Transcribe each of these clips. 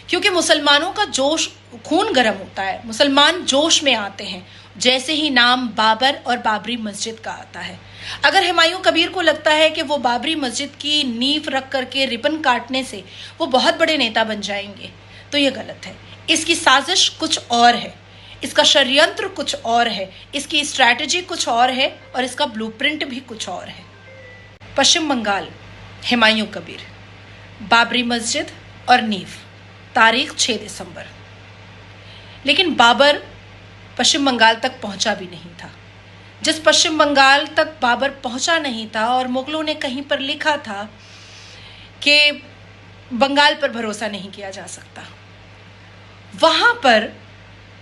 क्योंकि मुसलमानों का जोश, खून गर्म होता है, मुसलमान जोश में आते हैं जैसे ही नाम बाबर और बाबरी मस्जिद का आता है। अगर हुमायूं कबीर को लगता है कि वो बाबरी मस्जिद की नींव रख करके रिबन काटने से वो बहुत बड़े नेता बन जाएंगे, तो ये गलत है। इसकी साजिश कुछ और है, इसका षड्यंत्र कुछ और है, इसकी स्ट्रैटेजी कुछ और है और इसका ब्लूप्रिंट भी कुछ और है। पश्चिम बंगाल, हुमायूं कबीर, बाबरी मस्जिद और नींव, तारीख 6 दिसंबर। लेकिन बाबर पश्चिम बंगाल तक पहुंचा भी नहीं था। जिस पश्चिम बंगाल तक बाबर पहुंचा नहीं था और मुगलों ने कहीं पर लिखा था कि बंगाल पर भरोसा नहीं किया जा सकता, वहां पर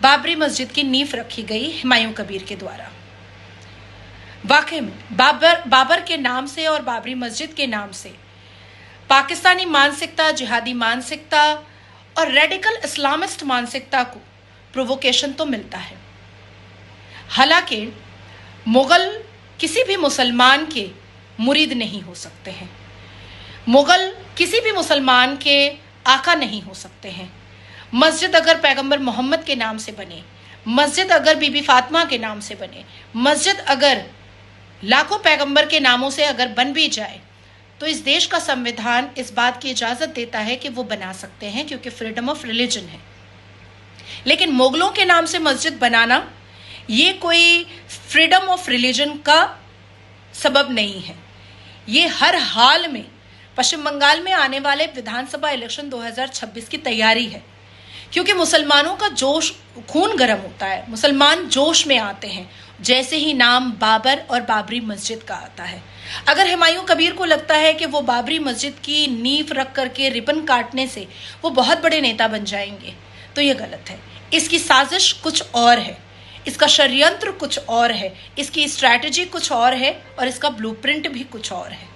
बाबरी मस्जिद की नींव रखी गई हुमायूं कबीर के द्वारा। वाकई में बाबर के नाम से और बाबरी मस्जिद के नाम से पाकिस्तानी मानसिकता, जिहादी मानसिकता और रेडिकल इस्लामिस्ट मानसिकता को प्रोवोकेशन तो मिलता है। हालांकि मुगल किसी भी मुसलमान के मुरीद नहीं हो सकते हैं, मुगल किसी भी मुसलमान के आका नहीं हो सकते हैं। मस्जिद अगर पैगंबर मोहम्मद के नाम से बने, मस्जिद अगर बीबी फातिमा के नाम से बने, मस्जिद अगर लाखों पैगंबर के नामों से अगर बन भी जाए, तो इस देश का संविधान इस बात की इजाज़त देता है कि वो बना सकते हैं, क्योंकि फ्रीडम ऑफ रिलीजन है। लेकिन मुगलों के नाम से मस्जिद बनाना ये कोई फ्रीडम ऑफ रिलीजन का सबब नहीं है। ये हर हाल में पश्चिम बंगाल में आने वाले विधानसभा इलेक्शन 2026 की तैयारी है, क्योंकि मुसलमानों का जोश, खून गर्म होता है, मुसलमान जोश में आते हैं जैसे ही नाम बाबर और बाबरी मस्जिद का आता है। अगर हुमायूं कबीर को लगता है कि वो बाबरी मस्जिद की नींव रख करके रिबन काटने से वो बहुत बड़े नेता बन जाएंगे, तो ये गलत है। इसकी साजिश कुछ और है, इसका षड्यंत्र कुछ और है, इसकी स्ट्रैटेजी कुछ और है और इसका ब्लूप्रिंट भी कुछ और है।